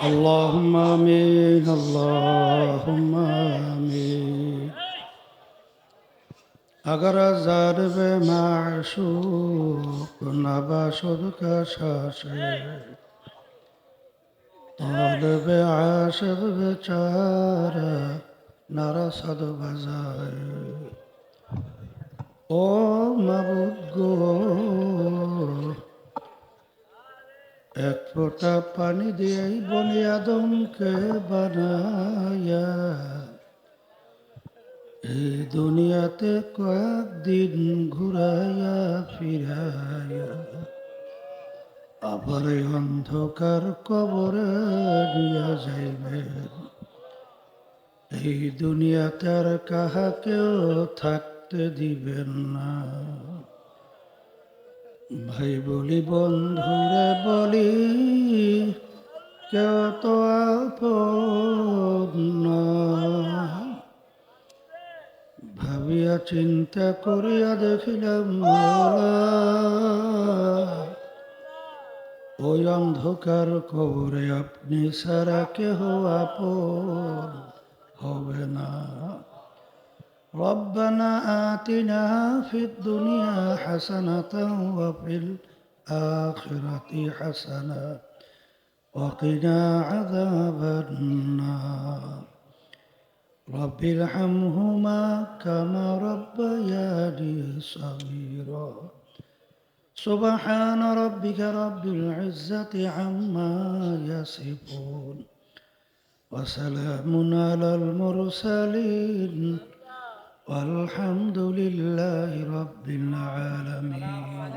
اللهم آمين اللهم آمين اگر ضرب معشوق نباشد کشاشه طالب عاشق বেচারা نرسد بزای ও মাবুদ গো এক ফোঁটা পানি দিয়েই বনি আদমকে বানায়া এই দুনিয়াতে কয়েকদিন ঘুরাইয়া ফিরাইয়া আবার এই অন্ধকার কবরে নিয়ে যাইবেন। এই দুনিয়াতে আর কাহাকেও থাকতে দিবেন না। ভাই বলি বন্ধুরে বলি কেউ তো আপন না। ভাবিয়া চিন্তা করিয়া দেখিলাম ওই অন্ধকার কবরে আপনি সারা কেহ আপন হবে না। ربنا آتنا في الدنيا حسنة وفي الآخرة حسنة وقنا عذاب النار رب ارحمهما كما ربياني صغيرا سبحان ربك رب العزة عما يصفون وسلام على المرسلين والحمد لله رب العالمين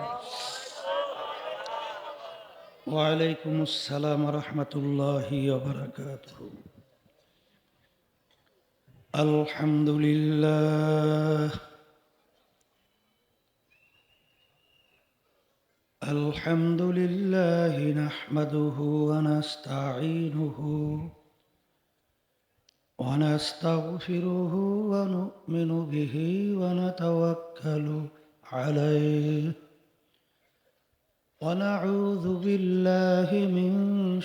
وعليكم السلام ورحمة الله وبركاته الحمد لله الحمد لله نحمده ونستعينه ونستغفره ونؤمن به ونتوكل عليه ونعوذ بالله من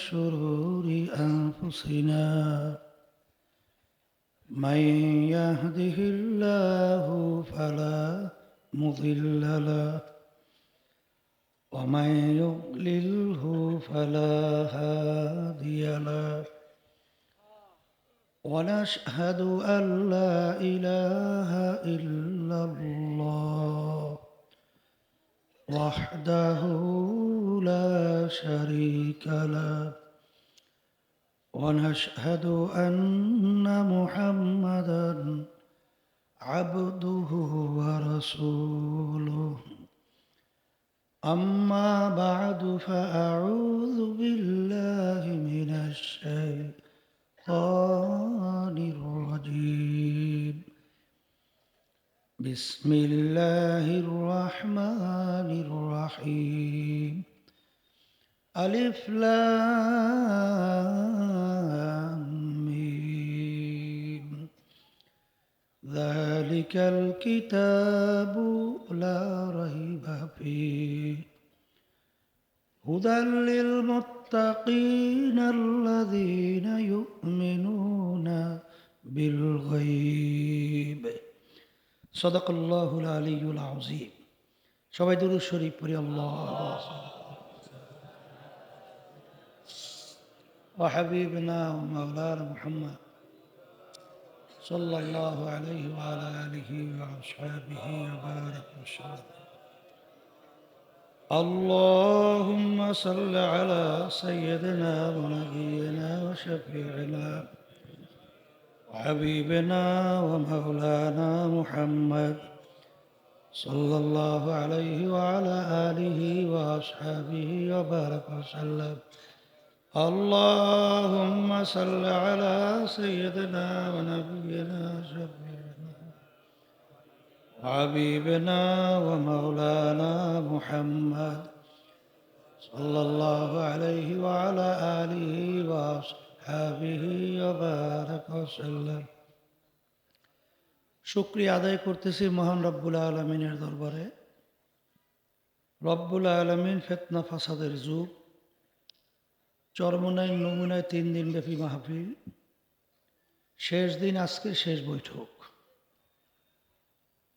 شرور أنفسنا من يهده الله فلا مضل له ومن يضلله فلا هادي له ونشهد أن لا إله إلا الله وحده لا شريك له ونشهد أن محمدًا عبده ورسوله أما بعد فأعوذ بالله من الشيطان الرجيم بسم الله الرحمن الرحيم ألف لام ميم ذلك الكتاب لا ريب فيه هدى للمتقين الذين يؤمنون بالغيب صدق الله العلي العظيم সবাই দুরূদ শরীফ পড়ি আল্লাহ وحبيبنا ومولانا محمد صلى الله عليه وعلى آله وأصحابه وبارك وسلم اللهم صل على سيدنا ونبينا وشفيعنا وحبيبنا ومولانا محمد صلى الله عليه وعلى آله وأصحابه وبارك وسلم اللهم صل على سيدنا ونبينا شفيعنا وحبيبنا ومولانا محمد صلى الله عليه وعلى آله وأصحابه وبارك وسلم শুকরিয়া আদায় করতেছি মহান রব্বুল আলামিনের দরবারে। রব্বুল আলামিন ফিতনা ফাসাদের যুগ, চরমনায় নমুনায় 3 দিন ব্যাপী মাহফিল, শেষ দিন আজকের শেষ বৈঠক।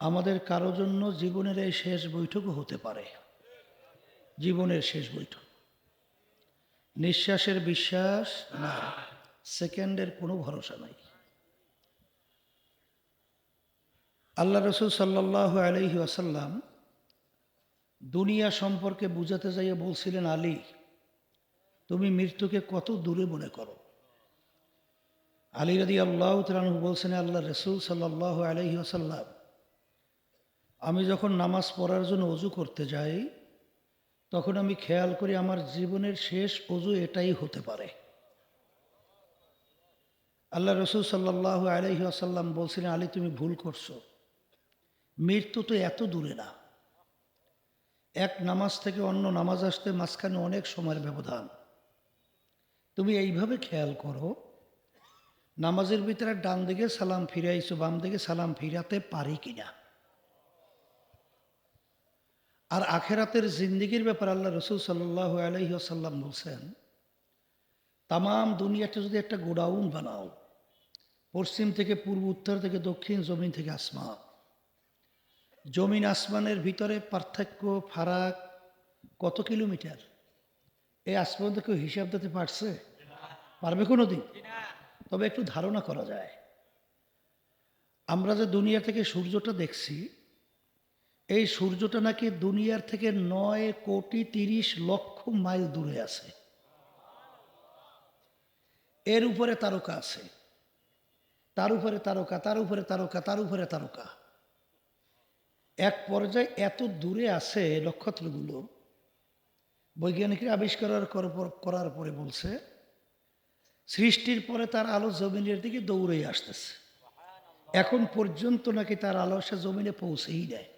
আমাদের কারো জন্য জীবনের এই শেষ বৈঠকও হতে পারে, জীবনের শেষ বৈঠক। নিঃশ্বাসের বিশ্বাস না, সেকেন্ডের কোনো ভরসা নাই। আল্লাহ রসুল সাল্লাল্লাহু আলাইহি ওয়াসাল্লাম দুনিয়া সম্পর্কে বুঝাতে যাইয়ে বলছিলেন, আলী, তুমি মৃত্যুকে কত দূরে মনে করো। আলী রাদিয়াল্লাহু তাআলা আনহু বলছেন, আল্লাহ রসুল সাল্লাল্লাহু আলাইহি ওয়াসাল্লাম, আমি যখন নামাজ পড়ার জন্য অজু করতে যাই, তখন আমি খেয়াল করি আমার জীবনের শেষ অজু এটাই হতে পারে। আল্লাহ রসুল সাল্লাল্লাহু আলাইহি ওয়াসাল্লাম বলছিলেন, আলী, তুমি ভুল করছো, মৃত্যু তো এত দূরে না। এক নামাজ থেকে অন্য নামাজ আসতে মাঝখানে অনেক সময়ের ব্যবধান। তুমি এইভাবে খেয়াল করো, নামাজের ভিতরে ডান দিকে সালাম ফিরাইছো, বাম দিকে সালাম ফিরাতে পারি কিনা। আর আখেরাতের জিন্দিগির ব্যাপার আল্লাহ রসুল সাল্লাল্লাহু আলাইহি ওয়াসাল্লাম বলছেন, তামাম দুনিয়াটা যদি একটা গোডাউন বানাও, পশ্চিম থেকে পূর্ব, উত্তর থেকে দক্ষিণ, জমিন থেকে আসমান, জমিন আসমানের ভিতরে পার্থক্য, ফারাক কত কিলোমিটার? এই আসমান তো কেউ হিসাব দিতে পারছে? পারবে কোনো দিন? তবে একটু ধারণা করা যায়। আমরা যে দুনিয়া থেকে সূর্যটা দেখছি, এই সূর্যটা নাকি দুনিয়ার থেকে 9,30,00,000 মাইল দূরে আছে। এর উপরে তারকা আছে, তার উপরে তারকা, তার উপরে তারকা, তার উপরে তারকা। এক পর্যায়ে এত দূরে আছে নক্ষত্রগুলো, বৈজ্ঞানিকরা আবিষ্কার করার পরে বলছে, সৃষ্টির পরে তার আলো জমিনের দিকে দৌড়ে আসতেছে। এখন পর্যন্ত নাকি তার আলো সে জমিনে পৌঁছেই দেয়।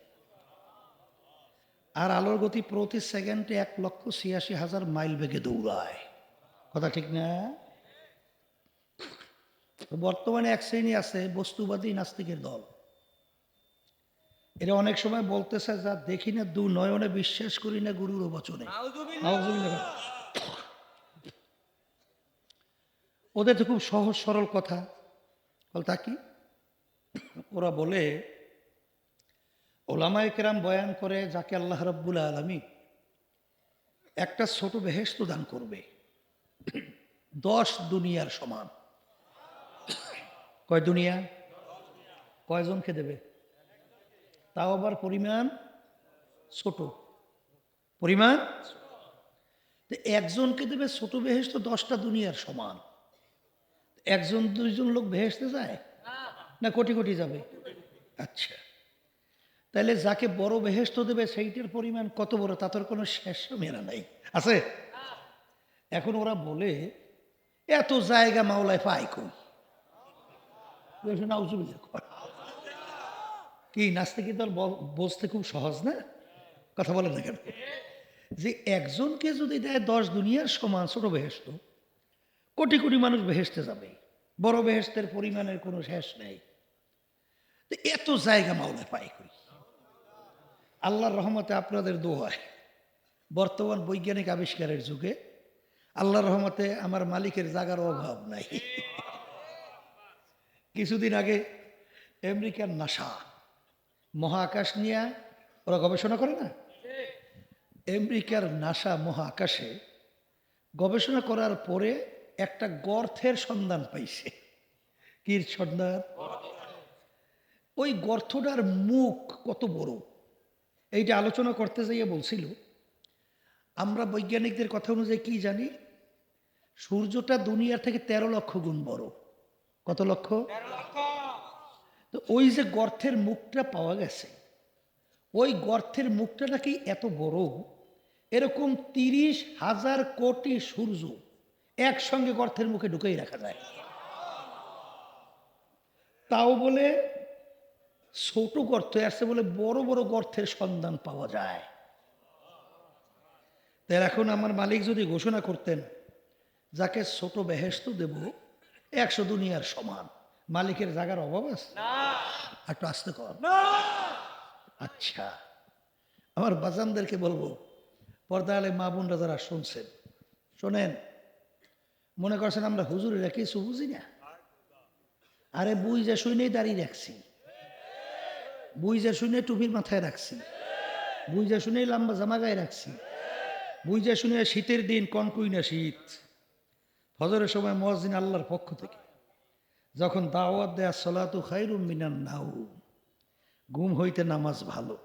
আর আলোর গতি প্রতি সেকেন্ডে 1,86,000 মাইল বেগে দৌড়ায়। কথা ঠিক না? বর্তমানে এক শ্রেণী আছে বস্তুবাদী নাস্তিকের দল। এরা অনেক সময় বলতেছে, যা দেখি না দু নয়নে বিশ্বাস করি না গুরুর বচনে। ওদের তো খুব সহজ সরল কথা। তা কি? ওরা বলে, ওলামায়ে কেরাম বয়ান করে, যাকে আল্লাহ রাব্বুল আলামিন একটা ছোট বেহেশত দান করবে, 10 দুনিয়ার সমান। কয় দুনিয়া? কয়জনকে দেবে? তাও আবার পরিমাণ ছোট, পরিমাণ একজনকে দেবে ছোট বেহেশত 10টা দুনিয়ার সমান। একজন দুইজন লোক বেহেশতে যায় না কোটি কোটি যাবে? আচ্ছা, তাহলে যাকে বড় বেহেশত দেবে সেইটার পরিমাণ কত বড়, তাদের কোনো শেষ মেরা নাই, আছে? এখন ওরা বলে, এত জায়গা মাওলায় পায় কই? কি নাস্তিকের দল বসতে খুব সহজ না? কথা বলে না কেন? যে একজনকে যদি দেয় 10 দুনিয়ার সমান ছোট বেহেশত, কোটি কোটি মানুষ বেহেশতে যাবে, বড় বেহেশতের পরিমাণের কোনো শেষ নেই। এত জায়গা মাওলায় পায় কই? আল্লাহর রহমতে, আপনাদের দোয়ায়, বর্তমান বৈজ্ঞানিক আবিষ্কারের যুগে আল্লাহর রহমতে আমার মালিকের জায়গার অভাব নাই। কিছুদিন আগে আমেরিকার নাসা মহাকাশ নিয়ে ওরা গবেষণা করে না? আমেরিকার নাসা মহাকাশে গবেষণা করার পরে একটা গর্তের সন্ধান পাইছে। কির সন্ধান? ওই গর্তটার মুখ কত বড়, এইটা আলোচনা করতে যাইয়ে বলছিল, আমরা বৈজ্ঞানিকদের কথা অনুযায়ী কি জানি, সূর্যটা দুনিয়ার থেকে 13 লক্ষ গুণ বড়। কত লক্ষ? তো ওই যে গর্তের মুখটা পাওয়া গেছে, ওই গর্তের মুখটা নাকি এত বড়, এরকম 30,000 কোটি সূর্য একসঙ্গে গর্তের মুখে ঢুকেই রাখা যায়। তাও বলে ছোট গর্ত আসছে বলে বড় বড় গর্তের সন্ধান পাওয়া যায়। তাই এখন আমার মালিক যদি ঘোষণা করতেন, যাকে ছোট বেহেশত দেব 100 দুনিয়ার সমান, মালিকের জায়গার অভাব আছে? একটু আসতে কর। আচ্ছা, আমার বাজানদেরকে বলবো, পর্দা আলে মা বোনরা যারা শুনছেন, শোনেন, মনে করছেন আমরা হুজুরেরা কিছু বুঝি না? আরে বুঝা শুনেই দাঁড়িয়ে রাখছি, বুঝা শুনে টুপির মাথায় রাখছি, বুঝা শুনেই লম্বা জামা গায়ে রাখছি, বুঝা শুনে শীতের দিন কনকুই না শীত, ফজরের সময় মুয়াজ্জিন আল্লাহর পক্ষ থেকে যখন দাওয়াত দেয়া সলাতু খায়রুম মিনান নাওম, ঘুম হইতে নামাজ ভালো,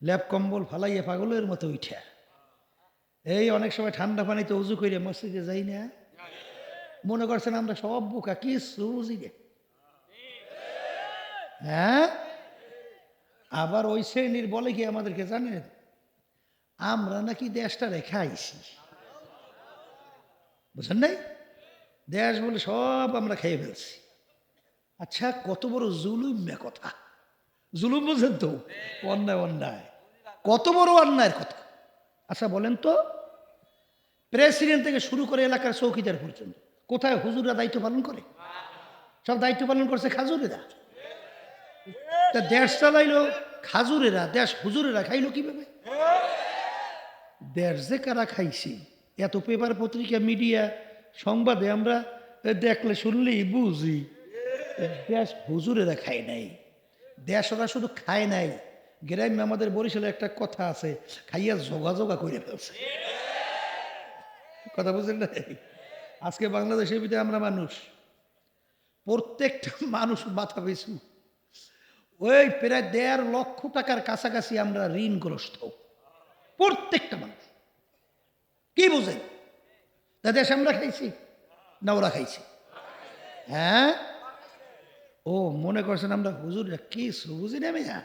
ল্যাপ কম্বল ফালাইয়া পাগলের মতো উঠা, এই অনেক সময় ঠান্ডা পানিতে উজু করে মসজিদে যাই না, মনে করছেন আমরা সব বোকা, কিছু বুঝি না। হ্যাঁ, আবার ওই শ্রেণীর বলে কি আমাদেরকে জানেন, আমরা নাকি দেশটা রেখে আইছি, বুঝলেন নাই? দেশ বলে সব আমরা খেয়ে ফেলছি। আচ্ছা, কত বড় জুলুম কথা, জুলুম বুঝেন তো, অন্যায় অন্যায়, কত বড় অন্যায়ের কথা। আচ্ছা বলেন তো, প্রেসিডেন্ট থেকে শুরু করে এলাকার চৌকিদার পর্যন্ত কোথায় হুজুররা দায়িত্ব পালন করে? সব দায়িত্ব পালন করছে খাজুরেরা। তা দেশ চালাইলো খাজুরেরা, দেশ হুজুরেরা খাইলো কিভাবে? দেশ যে কারা খাইছি এত পেপার পত্রিকা মিডিয়া সংবাদে আমরা দেখলে শুনলেই বুঝি, দেশ হুজুরেরা খায় নাই, দেশ ওরা শুধু খায় নাই, গ্রামে আমাদের বরিশালে একটা কথা আছে, খাইয়া যোগাযোগা করে ফেলছে। কথা বুঝলেন না? আজকে বাংলাদেশের ভিতরে আমরা মানুষ, প্রত্যেকটা মানুষ মাথা পিছু ওই প্রায় ১.৫ লক্ষ টাকার কাছাকাছি আমরা ঋণগ্রস্ত, প্রত্যেকটা মানুষ। কি বুঝেন? দেশ আমরা খাইছি না ওরা খাইছি? হ্যাঁ, ও মনে করছেন আমরা হুজুররা কিছু বুঝি না মিয়া?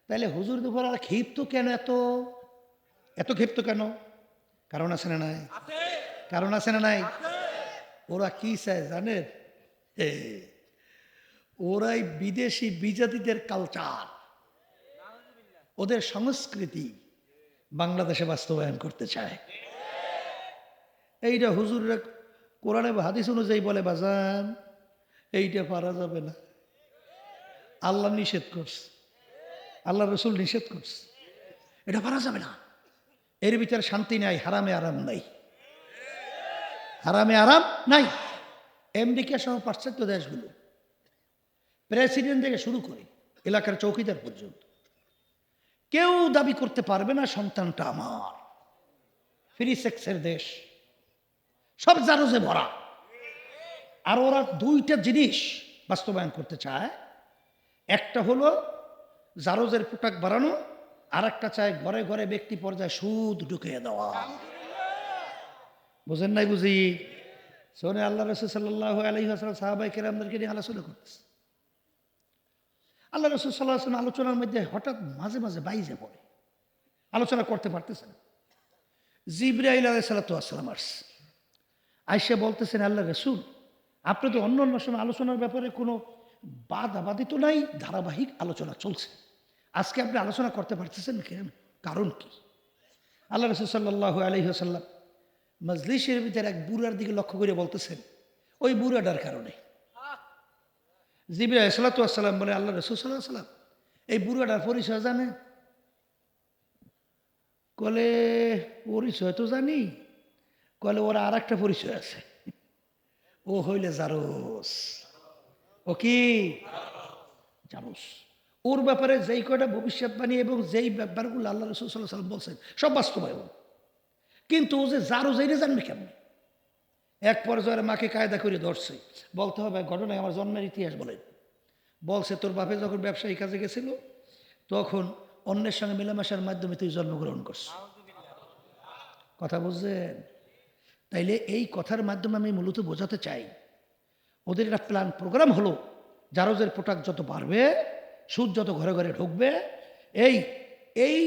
তাহলে হুজুর দুপুর আর ক্ষিপ্ত কেন, এত এত ক্ষিপ্ত কেন? কারণ আছে না নাই? কারণ আছে না নাই? ওরা কি চায় জানেন? ওরাই বিদেশি বিজাতিদের কালচার, ওদের সংস্কৃতি বাংলাদেশে বাস্তবায়ন করতে চায়। এইটা হুজুররা কোরআনে হাদিস অনুযায়ী বলে, বাজান এইটা পারা যাবে না, আল্লাহ নিষেধ করছে, আল্লাহ রসুল নিষেধ করছে, এটা পারা যাবে না। এর ভিতরে শান্তি নাই, হারামে আরাম নাই, হারামে আরাম নাই। আমেরিকা সহ পাশ্চাত্য দেশগুলো প্রেসিডেন্ট থেকে শুরু করে এলাকার চৌকিদার পর্যন্ত কেউ দাবি করতে পারবে না সন্তানটা আমার। ফ্রি সেক্সের দেশ, সব জারজে ভরা। আর ওরা দুইটা জিনিস বাস্তবায়ন করতে চায়, একটা হলো জারজের পোটাক বাড়ানো, আর একটা চায় ঘরে ঘরে ব্যক্তি পর্যায়ে সুদ ঢুকিয়ে দেওয়া। বুঝেন নাই? বুঝি শোনে, আল্লাহ রসুল সাল্লাল্লাহু আলাইহি ওয়াসাল্লাম সাহাবায়ে কেরামদেরকে নিয়ে আলোচনা করতেছে। আল্লাহ রসুল সাল্লাল্লাহু আলাইহি ওয়াসাল্লাম আলোচনার মধ্যে হঠাৎ মাঝে মাঝে বাইজে পড়ে, আলোচনা করতে পারতেছেন। জিবরাইল আলাইহিস সালাতু ওয়াস সালাম আসছে, আয়েশা বলতেছেন, আল্লাহ রসুল আপনি তো অন্য অন্য সময় আলোচনার ব্যাপারে কোনো বাদাবাদি তো নাই, ধারাবাহিক আলোচনা চলছে, আজকে আপনি আলোচনা করতে পারতেছেন কেন, কারণ কি? আল্লাহ রসুল সাল্লাল্লাহু আলাইহি ওয়াসাল্লাম মজলিসের ভিতরে এক বুড়ার দিকে লক্ষ্য করে বলতেছেন, ওই বুড়াটার কারণে। জিবরাইল সালাতু ওয়াস সালাম বলে, আল্লাহ রসুল সাল্লাল্লাহু আলাইহি ওয়াসাল্লাম এই বুড়াটার পরিচয় জানে? কলে পরিচয় তো জানি, কলে ওরা আর একটা পরিচয় আছে, ও হইলে জারস। ও কি জারস? ওর ব্যাপারে যেই কয়টা ভবিষ্যৎবাণী এবং যেই ব্যাপারগুলো আল্লাহ রসুল সাল্লাল্লাহু আলাইহি ওয়াসাল্লাম বলছেন সব বাস্তবায়ন, কিন্তু ও যে জারস এইটা জানবে কেমন? এক পর্যায়ে মাকে কায়দা করে ধরছে, বলতে হবে ঘটনায় আমার জন্মের ইতিহাস বলে। বলছে, তোর বাপে যখন ব্যবসায়ী কাজে গেছিল তখন অন্যের সঙ্গে মেলামেশার মাধ্যমে তুই জন্মগ্রহণ করছিস। কথা বুঝছেন? তাইলে এই কথার মাধ্যমে আমি মূলত বোঝাতে চাই, ওদের একটা প্ল্যান প্রোগ্রাম হলো, জারজের পোটাক যত বাড়বে, সুদ যত ঘরে ঘরে ঢুকবে, এই এই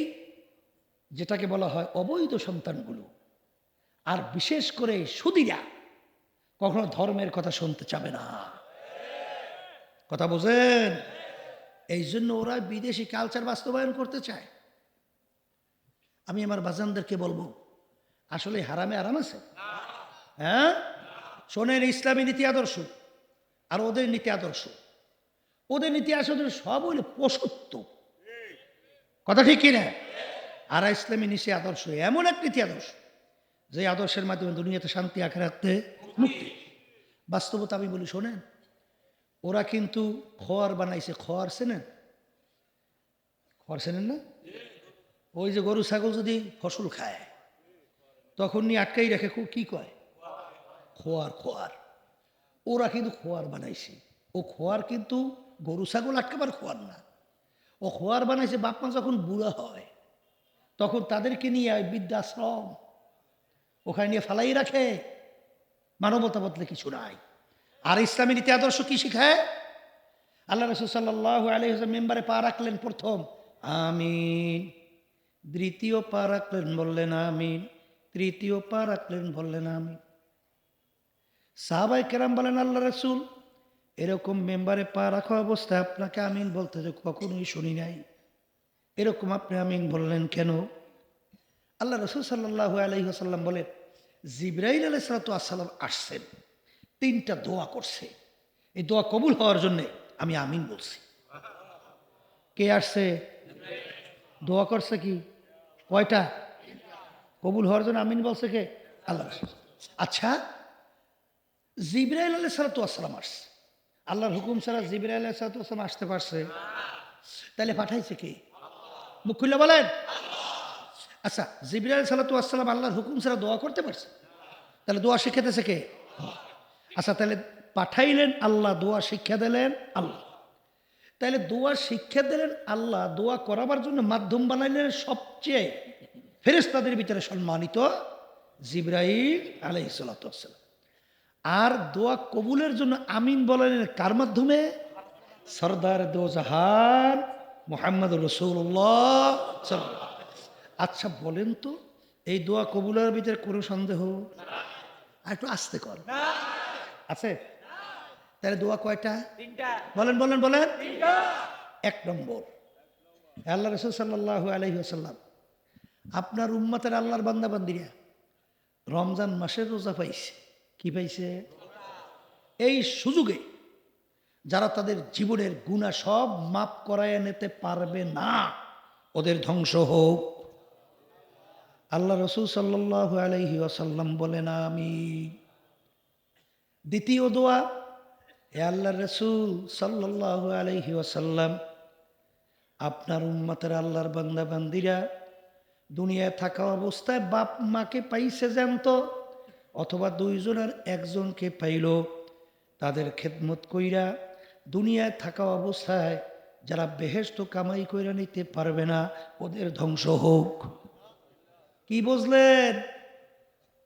যেটাকে বলা হয় অবৈধ সন্তানগুলো, আর বিশেষ করে সুদীরা কখনো ধর্মের কথা শুনতে চাবে না। কথা বোঝেন? এই জন্য ওরা বিদেশি কালচার বাস্তবায়ন করতে চায়। আমি আমার বাজানদেরকে বলবো, আসলে হারামে আরাম আছে? হ্যাঁ, শোনেন, ইসলামী নীতি আদর্শ আর ওদের নীতি আদর্শ, ওদের নীতি আসলে সব হইলে পশুত্ব। কথা ঠিক কিনা? আর ইসলামী নীতি আদর্শ এমন এক নীতি আদর্শ যে আদর্শের মাধ্যমে দুনিয়াতে শান্তি, আখিরাতে মুক্তি। বাস্তবতা আমি বলি শোনেন, ওরা কিন্তু খোয়ার বানাইছে। খোয়ার চেনেন? খোয়ার চেনেন না? ওই যে গরু ছাগল যদি ফসল খায় তখন নিয়ে আটকাই রাখে, কি কয়? খোয়ার। খোয়ার। ওরা কিন্তু খোয়ার বানাইছে। ও খোয়ার কিন্তু গরু ছাগল আটকাবার খোয়ার না। ও খোয়ার বানাইছে বাপ মা যখন বুড়া হয় তখন তাদেরকে নিয়ে ওই বৃদ্ধাশ্রম ওখানে নিয়ে ফালাই রাখে। মানবতা বদলে কিছু নাই। আর ইসলামের নীতি আদর্শ কি শিখায়? আল্লাহ রাসূল সাল্লাল্লাহু আলাইহি ওয়াসাল্লাম মেম্বারে পা রাখলেন, প্রথম আমিন, দ্বিতীয় পা রাখলেন বললেন আমিন, তৃতীয় পা রাখলেন বললেন আমিন। সাহাবায়ে কেরাম বলেন, আল্লাহ রাসূল এরকম মেম্বারে পা রাখা অবস্থায় আপনাকে আমিন বলতে যে কখনোই শুনি নাই, এরকম আপনি আমিন বললেন কেন? আল্লাহ রাসূল সাল্লাল্লাহু আলাইহি ওয়াসাল্লাম বলেন, জিবরাইল আলাইহিস সালাতু ওয়াস সালাম আসছেন, 3টা দোয়া করছে, এই দোয়া কবুল হওয়ার জন্য আমি আমিন বলছি। কে আসছে? দোয়া করছে কি কয়টা? কবুল হওয়ার জন্য আমিন বলছে কে? আল্লাহ রাসূল। আচ্ছা, জিবরাইল আলাইহিস সালাতু ওয়াস সালাম আসছে, আল্লাহর হুকুম ছাড়া জিবরাইল আলাইহিস সালাতু ওয়াস সালাম আসতে পারছে? তাহলে পাঠাইছে কে? মুখ খুলে বলেন। আচ্ছা, জিবরাইল আলাইহিস সালাতু ওয়াস সালাম আল্লাহর হুকুম ছাড়া দোয়া করতে পারছে? তাহলে দোয়া শিখাতেছে কে? আচ্ছা, তাহলে পাঠাইলেন আল্লাহ, দোয়া শিক্ষা দিলেন আল্লাহ। তাহলে দোয়া শিক্ষা দিলেন আল্লাহ, দোয়া করাবার জন্য মাধ্যম বানাইলেন সবচেয়ে ফেরেশতাদের ভিতরে সম্মানিত জিবরাইল আলাইহিস সালাতু ওয়াস সালাম। আর দোয়া কবুলের জন্য আমিন বলেন কার মাধ্যমে? সরদার দো জাহান মুহাম্মদ রাসূলুল্লাহ সাল্লাল্লাহু আলাইহি ওয়াসাল্লাম। আচ্ছা বলেন তো, এই দোয়া কবুলের ভিতরে কোনো সন্দেহ? আর একটু আস্তে কর আছে। তাহলে দোয়া কয়টা? 3টা। বলেন বলেন বলেন। 1 নম্বর, আল্লাহ রাসূল সাল্লাল্লাহু আলাইহি ওয়াসাল্লাম আপনার উম্মতের আল্লাহর বান্দাবান্দিরা রমজান মাসের রোজা পাইছে। কি পাইছে? এই সুযোগে যারা তাদের জীবনের গুনাহ সব মাফ করায় নিতে পারবে না, ওদের ধ্বংস হোক। আল্লাহ রাসূল সাল্লাল্লাহু আলাইহি ওয়াসাল্লাম বলেন আমিন। দ্বিতীয় দোয়া, হে আল্লাহর রাসূল সাল্লাল্লাহু আলাইহি ওয়াসাল্লাম আপনার উম্মতের আল্লাহর বান্দা বান্দিরা দুনিয়ায় থাকা অবস্থায় বাপ মাকে পাইছে জ্যান্ত, অথবা 2 জনের একজনকে পাইল, তাদের খেদমত কইরা দুনিয়ায় থাকা অবস্থায় যারা বেহেশত কামাই কইরা নিতে পারবে না, ওদের ধ্বংস হোক। কি বুঝলেন?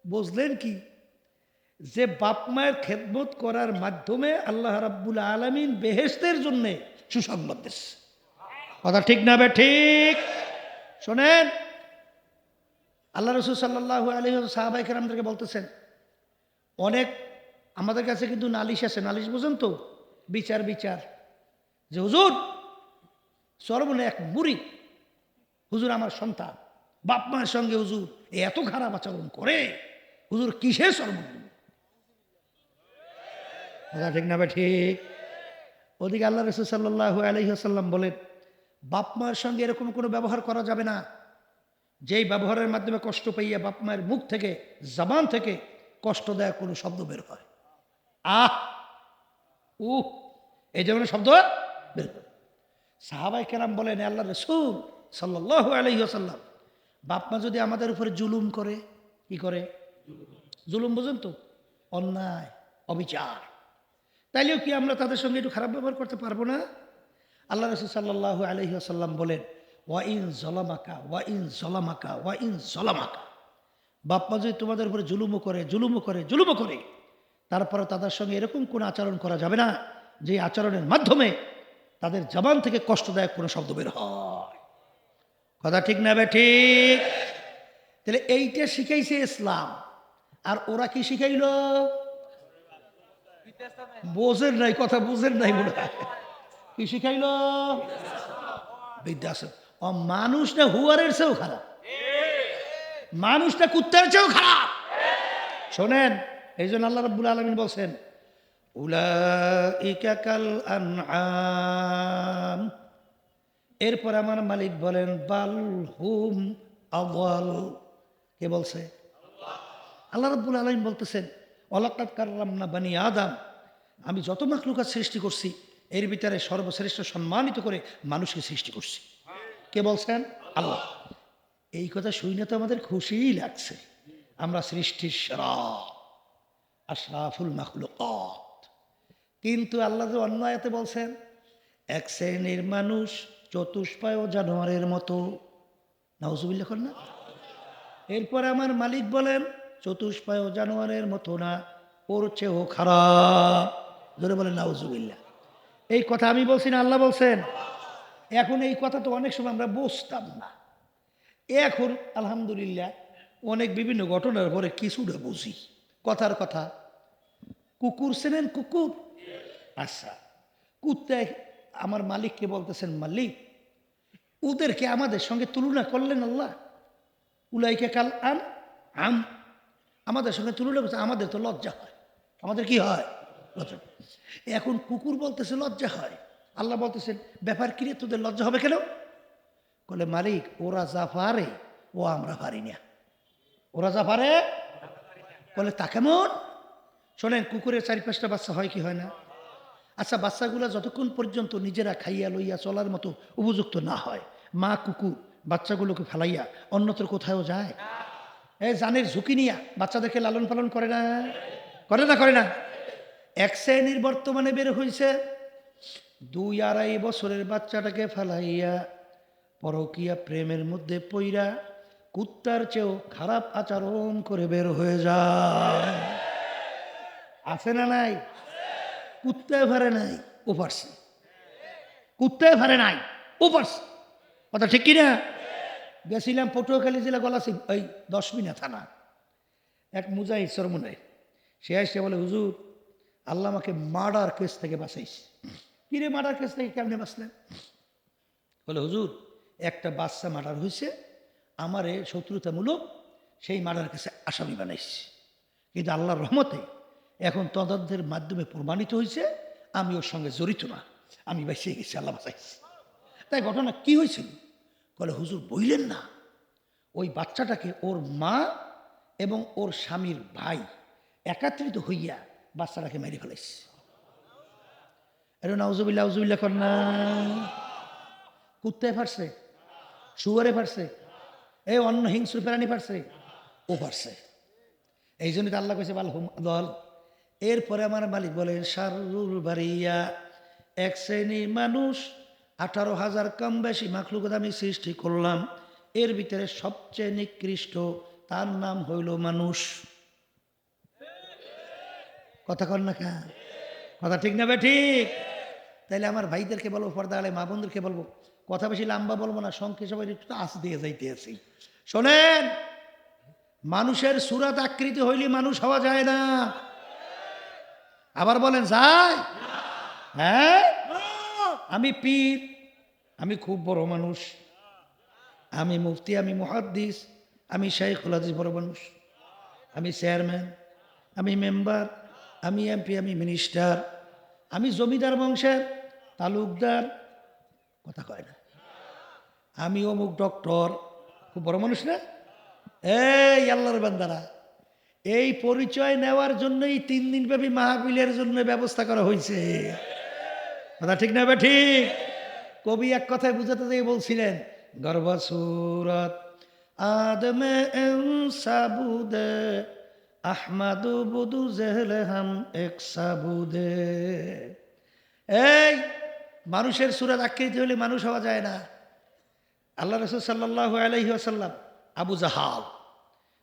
বুঝলেন কি? যে বাপ মায়ের খেদমত করার মাধ্যমে আল্লাহ রাব্বুল আলামিন বেহেশতের জন্য সুসংবাদ দিচ্ছে। কথা ঠিক না বে ঠিক? শোনেন, আল্লাহ রাসূল সাল্লাল্লাহু আলাইহি ওয়াসাল্লাম সাহাবায়ে কেরামদেরকে বলতেছেন, অনেক আমাদের কাছে কিন্তু নালিশ আছে। নালিশ বুঝেন তো? বিচার। যে হুজুর সর্বনে এক মুরিদ, হুজুর আমার সন্তান বাপ মায়ের সঙ্গে হুজুর এত খারাপ আচরণ করে, হুজুর কিসে সর্বনে? কথা ঠিক না বে ঠিক? ওদিকে আল্লাহ রাসূল সাল্লাল্লাহু আলাইহি ওয়াসাল্লাম বলেন, বাপ মায়ের সঙ্গে এরকম কোনো ব্যবহার করা যাবে না যেই ব্যবহারের মাধ্যমে কষ্ট পাইয়া বাপ মায়ের মুখ থেকে, জবান থেকে কষ্ট দেয় কোনো শব্দ বের হয়। আহ উহ এই ধরনের শব্দ বের হয়। সাহাবায়ে কেরাম বলেন, আল্লাহ রাসূল সাল্লাল্লাহু আলাইহি ওয়াসাল্লাম বাপ মা যদি আমাদের উপরে জুলুম করে, কি করে? জুলুম বুঝেন তো? অন্যায়, অবিচার, তাইলেও কি আমরা তাদের সঙ্গে একটু খারাপ ব্যবহার করতে পারবো না? আল্লাহ রাসূল সাল্লাল্লাহু আলাইহি ওয়াসাল্লাম বলেন, ওয়া ইন যালামাকা, বাপ মা যদি তোমাদের উপরে জুলুমও করে, তারপরে তাদের সঙ্গে এরকম কোনো আচরণ করা যাবে না যে আচরণের মাধ্যমে তাদের জবান থেকে কষ্টদায়ক কোনো শব্দ বের হয়। কথা ঠিক না বে ঠিক? তাহলে এইটা শিখাইছে ইসলাম। আর ওরা কি শিখাইল? বোঝেন নাই, কথা বুঝেন নাই মনে হয়। কি শিখাইল? বৃদ্ধাশ্রম। মানুষটা হুয়ারের চেয়েও খারাপ, মানুষটা কুত্তার চেয়েও খারাপ। শোনেন, এই জন্য আল্লাহ রাব্বুল আলামিন বলছেন, উলাইকা কাল আনআম। এরপর আমার মালিক বলেন, বাল হুম আদাল। কে বলছে? আল্লাহ রাব্বুল আলামিন বলতেছেন, ওয়ালাকাদ কাররামনা বানি আদম, আমি যত মাখলুকাত সৃষ্টি করছি এর ভিতরে সর্বশ্রেষ্ঠ সম্মানিত করে মানুষকে সৃষ্টি করছি। কে বলছেন? আল্লাহ। এই কথা শুনে তো আমাদের খুশিই লাগছে, আমরা সৃষ্টির সেরা, আশরাফুল মাখলুকাত। কিন্তু আল্লাহ যে অন্য আয়াতে বলছেন এক শ্রেণীর মানুষ চতুষ্পায় জানোয়ারের মতো। নাউজুবিল্লাহ কর না। এরপরে আমার মালিক বলেন চতুষ্পায় জানোয়ারের মতো না, ওর চেয়েও খারাপ। ধরে বলেন নাউজুবিল্লাহ। এই কথা আমি বলছি না আল্লাহ বলছেন? এখন এই কথা তো অনেক সময় আমরা বুঝতাম না, এখন আলহামদুলিল্লাহ অনেক বিভিন্ন ঘটনার পরে কিছুটা বুঝি। কথার কথা, কুকুর চেনেন? কুকুর, আচ্ছা, কুত্তে আমার মালিককে বলতেছেন, মালিক ওদেরকে আমাদের সঙ্গে তুলনা করলেন আল্লাহ, উলাইকে কাল আম আম, আমাদের সঙ্গে তুলনা করছে, আমাদের তো লজ্জা হয়। আমাদের কি হয়? লজ্জা। এখন কুকুর বলতেছে লজ্জা হয়, আল্লাহ বলতেছেন ব্যাপার কিরে তোদের লজ্জা হবে কেন? বলে মালিক ওরা যা পারে ও আমরা পারি না। ওরা যা পারে, বলে তা কেমন? শোনেন, কুকুরের 4-5টা বাচ্চা হয় কি হয় না? আচ্ছা, বাচ্চাগুলা যতক্ষণ পর্যন্ত নিজেরা খাইয়া লইয়া চলার মতো উপযুক্ত না হয়, মা কুকুর বাচ্চাগুলোকে ফেলাইয়া অন্যত্র কোথাও যায়? এই জানের ঝুঁকি নিয়া বাচ্চাদেরকে লালন পালন করে না? করে না? করে না? এক শ্রেণীর বর্তমানে বের হয়েছে 2-2.5 বছরের বাচ্চাটাকে ফেলাইয়া পরকীয়া প্রেমের মধ্যে পইরা কুত্তার চেয়েও খারাপ আচরণ করে বের হয়ে যায়। আছে না নাই? কুত্তায় ভারে নাই, ও পারছে। কুত্তায় ভারে নাই, ও পারছে। কথা ঠিক কিনা? গেছিলাম পটুয়াখালী জেলা গলাচি ওই 10 মিনা থানা, এক মুজাহিদ সরমনে, সে আসছে বলে হুজুর আল্লাহ আমাকে মার্ডার কেস থেকে বাঁচাইছে। কিরে মার্ডার কেস থেকে কেমনে বাঁচলেন? বলে হুজুর একটা বাচ্চা মার্ডার হয়েছে, আমারে শত্রুতামূলক সেই মার্ডার কেসে আসামি বানাইছে, কিন্তু আল্লাহর রহমতে এখন তদন্তের মাধ্যমে প্রমাণিত হয়েছে আমি ওর সঙ্গে জড়িত না, আমি বাঁচিয়ে গেছি, আল্লাহ বাঁচাইছি। তাই ঘটনা কি হয়েছিল? বলে হুজুর বললেন না, ওই বাচ্চাটাকে ওর মা এবং ওর স্বামীর ভাই একত্রিত হইয়া বাচ্চাটাকে মেরে ফেলাইছে। নাউজুবিল্লাহ আউজুবিল্লাহ কর না। কুত্তায় ফারছে? শুয়ারে ফারছে? এই অন্য হিংস্র প্রাণী ফারছে? ও ফারছে। এই জন্য তো আল্লাহ কইছে বাল হুম দল। এরপরে আমার মালিক বলেন শাররুল বারিয়া, এক শ্রেণীর মানুষ 18,000 কম বেশি মাখলুকাত আমি সৃষ্টি করলাম, এর ভিতরে সবচেয়ে নিকৃষ্ট তার নাম হইল মানুষ। কথা কর না কা? কথা ঠিক না বে ঠিক? তাইলে আমার ভাইদেরকে বলবো, পর্দা আলে মা বোনদেরকে বলবো, কথা বেশি লম্বা বলবো না, সংক্ষেপে সবাই একটু আস দিয়ে যাইতে আছি। শোনেন, মানুষের সুরাত আকৃতি হইলে মানুষ হওয়া যায় না। আবার বলেন যায়? হ্যাঁ, আমি পীর, আমি খুব বড় মানুষ, আমি মুফতি, আমি মুহাদ্দিস, আমি শাইখুল হাদিস বড় মানুষ, আমি চেয়ারম্যান, আমি মেম্বার, আমি এমপি, আমি মিনিস্টার, আমি জমিদার বংশের তালুকদার, কথা কয় না, আমি অমুক ডক্টর, খুব বড় মানুষ না? এই আল্লাহর বান্দারা, এই পরিচয় নেওয়ার জন্যই 3 দিন ব্যাপী মাহফিলের জন্য ব্যবস্থা করা হয়েছে। কথা ঠিক না? ঠিক। কবি এক কথায় বুঝাতে দিয়ে বলছিলেন, গর্বসুরত আদমে সাবুদে আহমাদু বুদু জেহলে হাম এক সাবুদে। এই মানুষের সুরাত আকৃতি হলে মানুষ হওয়া যায় না। আল্লাহ রাসূল সাল্লাল্লাহু আলাইহি ওয়াসাল্লাম আবু জাহাল,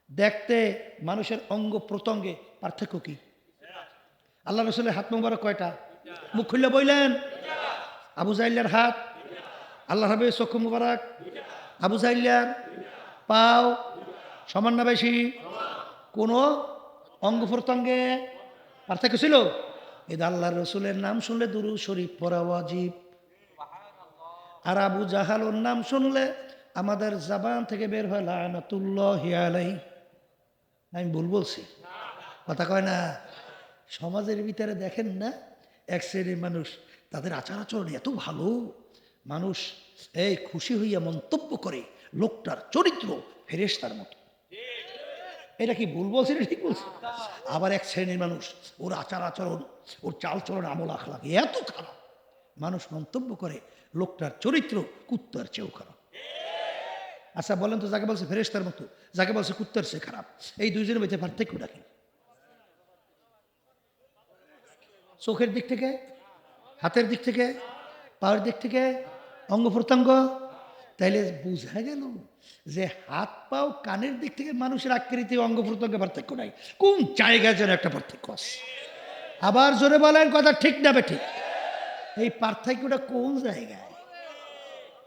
দেখতে মানুষের অঙ্গ প্রত্যঙ্গে পার্থক্য কি? আল্লাহ রাসূলের হাত মোবারক কয়টা? মুখ খুললে বললেন। আবু জাহিলের হাত, আল্লাহ হাবিবের চক্ষু মুবারক, আবু জাহিলের পাও সমান না বেশি? কোনো অঙ্গ প্রত্যঙ্গে পার্থক্য ছিল? এই আল্লাহ রসুলের নাম শুনলে দুরূদ শরীফ পড়া ওয়াজিব। আর আবু জাহাল ওর নাম শুনলে আমাদের জবান থেকে বের হয় লানাতুল্লাহি আলাইহি। আমি ভুল বলছি? কথা কয় না? সমাজের ভিতরে দেখেন না, এক শ্রেণীর মানুষ, তাদের আচার আচরণ এত ভালো, মানুষ এই খুশি হইয়া মন্তব্য করে লোকটার চরিত্র ফেরেশতার মতো। এটা কি ভুল বলছি না ঠিক বলছি? আবার এক শ্রেণীর মানুষ, ওর আচার আচরণ, ওর চালচলন, আমল আখলাক এত খারাপ, মানুষ মন্তব্য করে লোকটার চরিত্র কুত্তার চেয়েও খারাপ। আচ্ছা বলেন তো, যাকে বলছে ফেরেশতার মতো, যাকে বলছে কুত্তার চেয়ে খারাপ, এই দুইজনের মধ্যে পার্থক্যটা কি? চোখের দিক থেকে, হাতের দিক থেকে, পায়ের দিক থেকে, অঙ্গ প্রত্যঙ্গ। তাইলে বোঝা গেল যে হাত পাও কানের দিক থেকে মানুষের আকৃতি অঙ্গ প্রত্যঙ্গে পার্থক্য নাই, কোন জায়গায় যেন একটা পার্থক্য আছে। আবার জোরে বলেন, কথা ঠিক না বেঠিক? এই পার্থক্যটা কোন জায়গায়?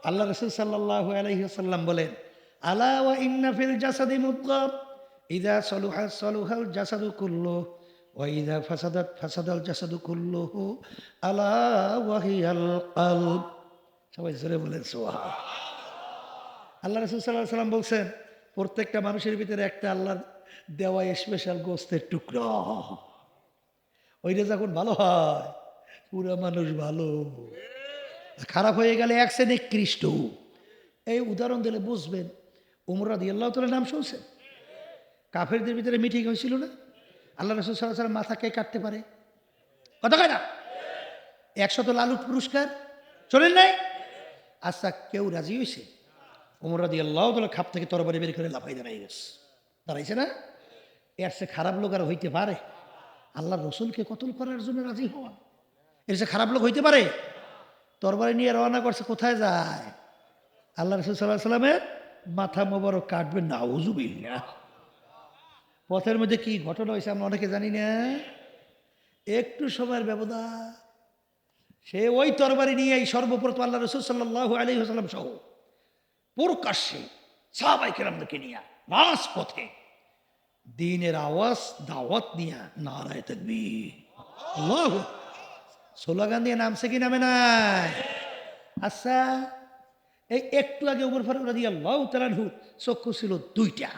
আল্লাহ রাসূল সাল্লাল্লাহু আলাইহি ওয়াসাল্লাম বলেন, আলা ওয়া ইন্না ফিল জাসাদি মুদগাহ ইযা সালুহা সালুহাল জাসাদু কুল্লুহু ওয়া ইযা ফাসাদাত ফাসাদাল জাসাদু কুল্লুহু আলা ওয়া হিয়াল কলব। সবাই জোরে বলেন সুবহানাল্লাহ। আল্লাহ রাসূল সাল্লাল্লাহু আলাইহি ওয়াসাল্লাম বলছেন, প্রত্যেকটা মানুষের ভিতরে একটা আল্লাহর দেওয়া স্পেশাল গোস্তের টুকরা, ওইটা যখন ভালো হয় পুরা মানুষ ভালো, খারাপ হয়ে গেলে এক শ্রেণী নিকৃষ্ট। এই উদাহরণ দিলে বুঝবেন। উমর রাদিয়াল্লাহু তাআলার নাম শুনছেন? কাফেরদের ভিতরে মিটিং হয়েছিল না? আল্লাহ রাসূল সাল্লাল্লাহু আলাইহি ওয়াসাল্লাম মাথা কে কাটতে পারে? কথা কয় না? 100 লালুট পুরস্কার শোনেন নাই? আচ্ছা কেউ রাজি হয়েছে? উমর রাদিয়াল্লাহু তাআলা খাপ থেকে তরবারি বের করে লাফাই দাঁড়িয়ে গেছে। দাঁড়াইছে না? এর সে খারাপ লোক আর হইতে পারে? আল্লাহর রসুলকে কতল করার জন্য রাজি হওয়া, এর সে খারাপ লোক হইতে পারে? তরবারি নিয়ে রওনা করছে, কোথায় যায়? আল্লাহ রাসূল সাল্লাল্লাহু আলাইহি ওয়াসাল্লামের মাথা মোবারক কাটবে, নাউযুবিল্লাহ। পথের মধ্যে কি ঘটনা হয়েছে আমরা অনেকে জানি না। একটু সময়ের ব্যবধান, সে ওই তরবারি নিয়ে এই সর্বপ্রথম আল্লাহ রাসূল সাল্লাল্লাহু আলাইহি ওয়াসাল্লাম সহ প্রকাশ্যে সাহাবায়ে কেরামদেরকে নিয়ে রাজপথে দ্বীনের আওয়াজ দাওয়াত নিয়ে নারায়ে তাকবীর, আল্লাহু স্লোগান দিয়ে নামছে কি নামে নাই? আচ্ছা এই একটু আগে ওমর ফারুক রাদিয়াল্লাহু তাআলা আনহু চক্ষু ছিল দুইটা,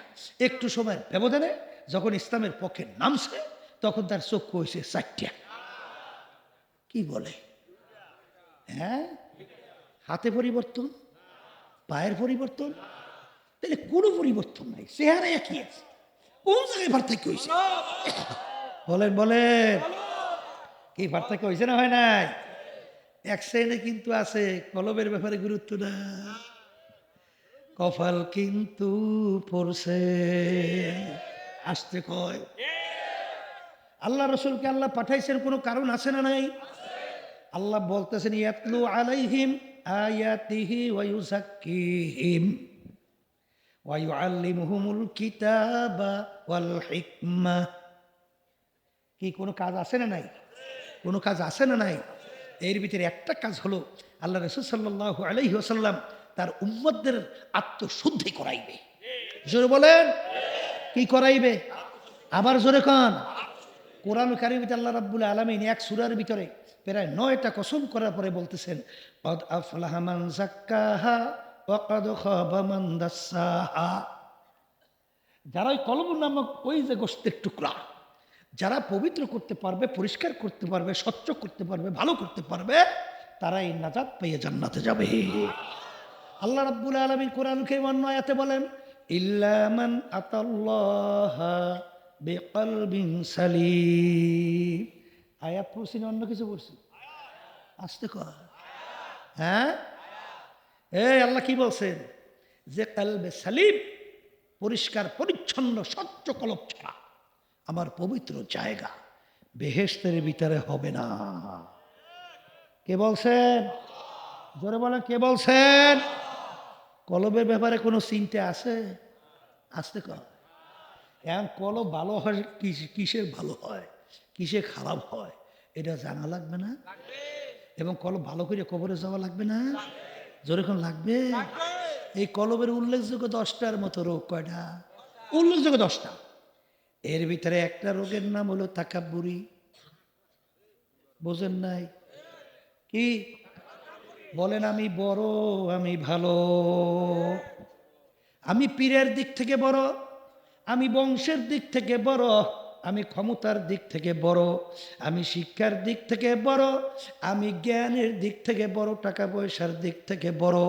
একটু সময়ের ব্যবধানে যখন ইসলামের পক্ষে নামছে তখন তার চক্ষু হয়েছে 4টা। কি বলে? হ্যাঁ, হাতে পরিবর্তন, পায়ের পরিবর্তন, তাহলে কোনো পরিবর্তন নাই, চেহারা একই আছে, কোন জায়গায় পার্থক্য হয়েছে? বলেন বলেন, কি পার্থক্য হয়েছে না হয় নাই? এক শ্রেণী কিন্তু আছে কলবের ব্যাপারে গুরুত্ব না, কপাল কিন্তু পড়ছে আসতে কয়। আল্লাহ রসুলকে আল্লাহ পাঠাইছেন কোনো কারণ আছে না নাই? আল্লাহ বলতেছেন ইয়াতলু আলাইহিম আয়াতিহি ওয়া ইউযাক্কিহিম ওয়া ইউআল্লিমুহুমুল কিতাবা ওয়াল হিকমা। কি কোনো কাজ আছে না নাই? কোনো কাজ আছে না নাই? এর ভিতরে একটা কাজ হলো আল্লাহ রাসূল সাল্লাল্লাহু আলাইহি ওয়াসাল্লাম তার উম্মতদের আত্মশুদ্ধি করাইবে। জোরে বলেন, কি করাইবে? আবার জোরে কান। কোরআন কারীমে আল্লাহ রাব্বুল আলামিন এক সূরার ভিতরে প্রায় 9টা কসম করার পরে বলতেছেন ক্বাদ আফলাহা মান যাক্কাহা ওয়া ক্বাদ খাবা মান দাসসাহা। যারা ওই কলব নামক ওই যে গোশতের টুকরা, যারা পবিত্র করতে পারবে, পরিষ্কার করতে পারবে, স্বচ্ছ করতে পারবে, ভালো করতে পারবে, তারাই নাজাত পেয়ে জান্নাতে যাবে। আল্লাহ রাব্বুল আলামিন কোরআনকে অন্য আয়াতে বলেন ইল্লা মান আতাল্লাহা বিকলবিন সালিম। আয়াত পড়ছি না অন্য কিছু পড়ছি? আসতে কর। হ্যাঁ, এই আল্লাহ কি বলছেন? যে কলবে সালিম, পরিষ্কার পরিচ্ছন্ন স্বচ্ছ কলব ছাড়া আমার পবিত্র জায়গা বেহেশতের ভিতরে হবে না। কে বলছেন? জোরে বলেন, কে বলছেন? কলবের ব্যাপারে কোনো চিন্তা আছে? আসতে কর। এখন কলব ভালো হয় কিসে ভালো হয়, কিসে খারাপ হয়, এটা জানা লাগবে না? এবং কলব ভালো করে কবরে যাওয়া লাগবে না? যেরকম লাগবে। এই কলবের উল্লেখযোগ্য 10টার মতো রোগ। কয়টা? উল্লেখযোগ্য 10টা। এর ভিতরে একটা রোগের নাম হলো তাকাব্বুরি। বোঝেন নাই? কি বলেন? আমি বড়, আমি ভালো, আমি পীরের দিক থেকে বড়, আমি বংশের দিক থেকে বড়, আমি ক্ষমতার দিক থেকে বড়, আমি শিক্ষার দিক থেকে বড়, আমি জ্ঞানের দিক থেকে বড়, টাকা পয়সার দিক থেকে বড়।